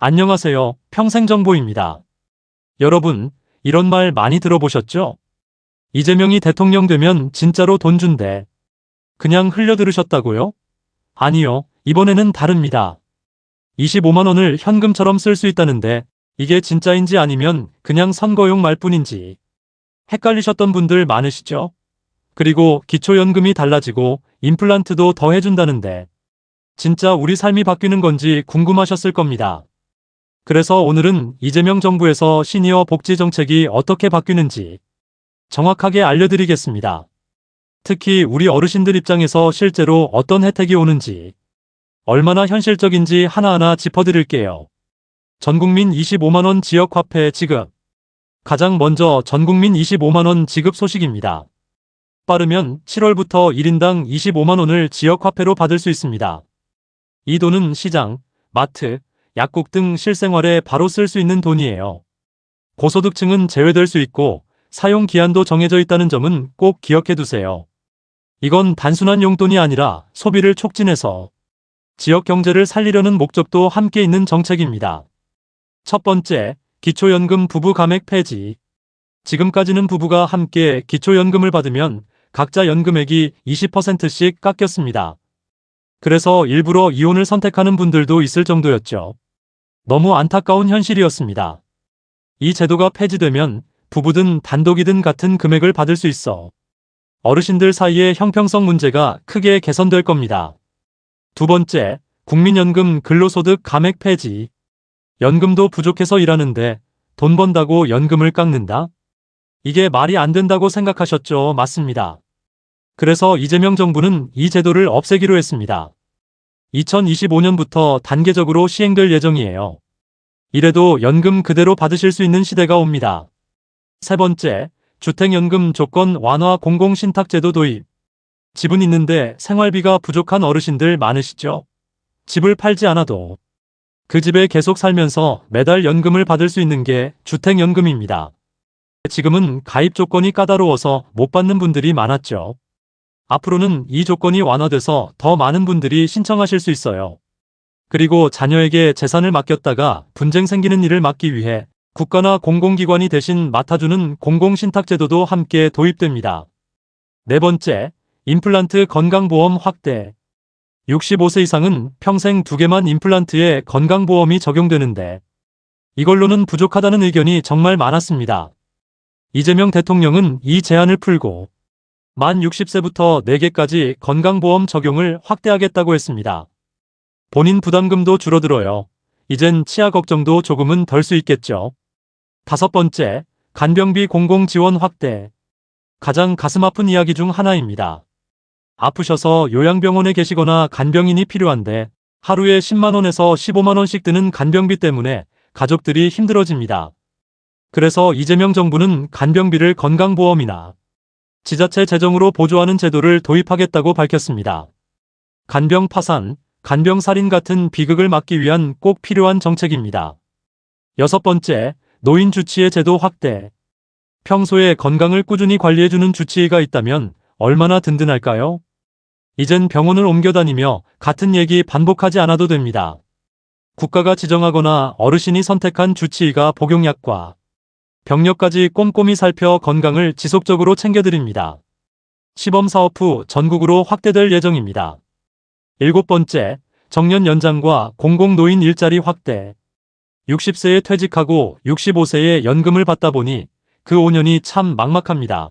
안녕하세요. 평생정보입니다. 여러분, 이런 말 많이 들어보셨죠? 이재명이 대통령 되면 진짜로 돈 준대. 그냥 흘려 들으셨다고요? 아니요, 이번에는 다릅니다. 25만 원을 현금처럼 쓸 수 있다는데 이게 진짜인지 아니면 그냥 선거용 말뿐인지 헷갈리셨던 분들 많으시죠? 그리고 기초연금이 달라지고 임플란트도 더 해준다는데 진짜 우리 삶이 바뀌는 건지 궁금하셨을 겁니다. 그래서 오늘은 이재명 정부에서 시니어 복지 정책이 어떻게 바뀌는지 정확하게 알려드리겠습니다. 특히 우리 어르신들 입장에서 실제로 어떤 혜택이 오는지, 얼마나 현실적인지 하나하나 짚어드릴게요. 전국민 25만원 지역화폐 지급. 가장 먼저 전국민 25만원 지급 소식입니다. 빠르면 7월부터 1인당 25만원을 지역화폐로 받을 수 있습니다. 이 돈은 시장, 마트, 약국 등 실생활에 바로 쓸 수 있는 돈이에요. 고소득층은 제외될 수 있고 사용 기한도 정해져 있다는 점은 꼭 기억해 두세요. 이건 단순한 용돈이 아니라 소비를 촉진해서 지역 경제를 살리려는 목적도 함께 있는 정책입니다. 첫 번째, 기초연금 부부 감액 폐지. 지금까지는 부부가 함께 기초연금을 받으면 각자 연금액이 20%씩 깎였습니다. 그래서 일부러 이혼을 선택하는 분들도 있을 정도였죠. 너무 안타까운 현실이었습니다. 이 제도가 폐지되면 부부든 단독이든 같은 금액을 받을 수 있어 어르신들 사이의 형평성 문제가 크게 개선될 겁니다. 두 번째, 국민연금 근로소득 감액 폐지. 연금도 부족해서 일하는데 돈 번다고 연금을 깎는다? 이게 말이 안 된다고 생각하셨죠? 맞습니다. 그래서 이재명 정부는 이 제도를 없애기로 했습니다. 2025년부터 단계적으로 시행될 예정이에요. 이래도 연금 그대로 받으실 수 있는 시대가 옵니다. 세 번째, 주택연금 조건 완화 공공신탁제도 도입. 집은 있는데 생활비가 부족한 어르신들 많으시죠? 집을 팔지 않아도 그 집에 계속 살면서 매달 연금을 받을 수 있는 게 주택연금입니다. 지금은 가입 조건이 까다로워서 못 받는 분들이 많았죠. 앞으로는 이 조건이 완화돼서 더 많은 분들이 신청하실 수 있어요. 그리고 자녀에게 재산을 맡겼다가 분쟁 생기는 일을 막기 위해 국가나 공공기관이 대신 맡아주는 공공신탁제도도 함께 도입됩니다. 네 번째, 임플란트 건강보험 확대. 65세 이상은 평생 2개만 임플란트에 건강보험이 적용되는데 이걸로는 부족하다는 의견이 정말 많았습니다. 이재명 대통령은 이 제한을 풀고 만 60세부터 4개까지 건강보험 적용을 확대하겠다고 했습니다. 본인 부담금도 줄어들어요. 이젠 치아 걱정도 조금은 덜 수 있겠죠. 다섯 번째, 간병비 공공지원 확대. 가장 가슴 아픈 이야기 중 하나입니다. 아프셔서 요양병원에 계시거나 간병인이 필요한데 하루에 10만원에서 15만원씩 드는 간병비 때문에 가족들이 힘들어집니다. 그래서 이재명 정부는 간병비를 건강보험이나 지자체 재정으로 보조하는 제도를 도입하겠다고 밝혔습니다. 간병 파산, 간병 살인 같은 비극을 막기 위한 꼭 필요한 정책입니다. 여섯 번째, 노인 주치의 제도 확대. 평소에 건강을 꾸준히 관리해주는 주치의가 있다면 얼마나 든든할까요? 이젠 병원을 옮겨 다니며 같은 얘기 반복하지 않아도 됩니다. 국가가 지정하거나 어르신이 선택한 주치의가 복용약과 병력까지 꼼꼼히 살펴 건강을 지속적으로 챙겨드립니다. 시범사업 후 전국으로 확대될 예정입니다. 일곱 번째, 정년 연장과 공공노인 일자리 확대. 60세에 퇴직하고 65세에 연금을 받다 보니 그 5년이 참 막막합니다.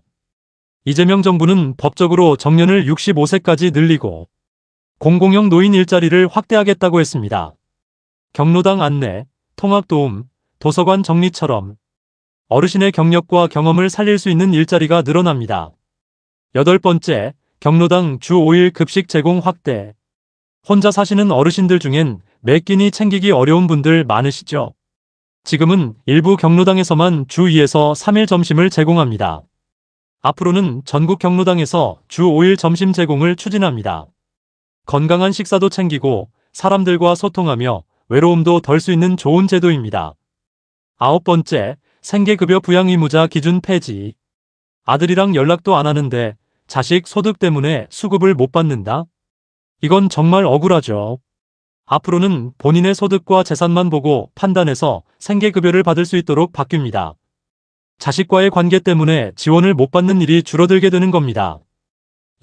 이재명 정부는 법적으로 정년을 65세까지 늘리고 공공형 노인 일자리를 확대하겠다고 했습니다. 경로당 안내, 통학도움, 도서관 정리처럼 어르신의 경력과 경험을 살릴 수 있는 일자리가 늘어납니다. 여덟 번째, 경로당 주 5일 급식 제공 확대. 혼자 사시는 어르신들 중엔 매 끼니 챙기기 어려운 분들 많으시죠? 지금은 일부 경로당에서만 주 2에서 3일 점심을 제공합니다. 앞으로는 전국 경로당에서 주 5일 점심 제공을 추진합니다. 건강한 식사도 챙기고 사람들과 소통하며 외로움도 덜 수 있는 좋은 제도입니다. 아홉 번째, 생계급여 부양 의무자 기준 폐지. 아들이랑 연락도 안 하는데 자식 소득 때문에 수급을 못 받는다? 이건 정말 억울하죠. 앞으로는 본인의 소득과 재산만 보고 판단해서 생계급여를 받을 수 있도록 바뀝니다. 자식과의 관계 때문에 지원을 못 받는 일이 줄어들게 되는 겁니다.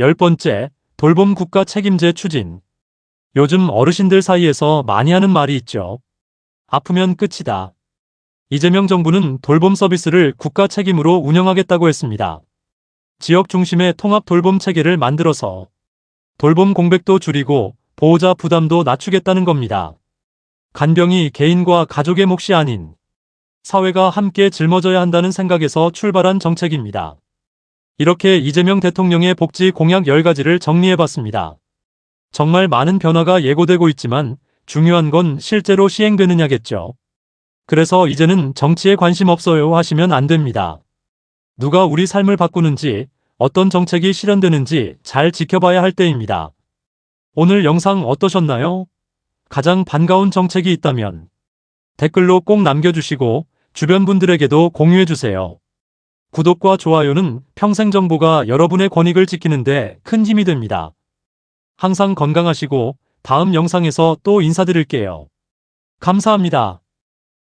10번째, 돌봄 국가 책임제 추진. 요즘 어르신들 사이에서 많이 하는 말이 있죠. 아프면 끝이다. 이재명 정부는 돌봄 서비스를 국가 책임으로 운영하겠다고 했습니다. 지역 중심의 통합 돌봄 체계를 만들어서 돌봄 공백도 줄이고 보호자 부담도 낮추겠다는 겁니다. 간병이 개인과 가족의 몫이 아닌 사회가 함께 짊어져야 한다는 생각에서 출발한 정책입니다. 이렇게 이재명 대통령의 복지 공약 10가지를 정리해봤습니다. 정말 많은 변화가 예고되고 있지만 중요한 건 실제로 시행되느냐겠죠. 그래서 이제는 정치에 관심 없어요 하시면 안 됩니다. 누가 우리 삶을 바꾸는지, 어떤 정책이 실현되는지 잘 지켜봐야 할 때입니다. 오늘 영상 어떠셨나요? 가장 반가운 정책이 있다면 댓글로 꼭 남겨주시고 주변 분들에게도 공유해주세요. 구독과 좋아요는 평생정보가 여러분의 권익을 지키는데 큰 힘이 됩니다. 항상 건강하시고 다음 영상에서 또 인사드릴게요. 감사합니다.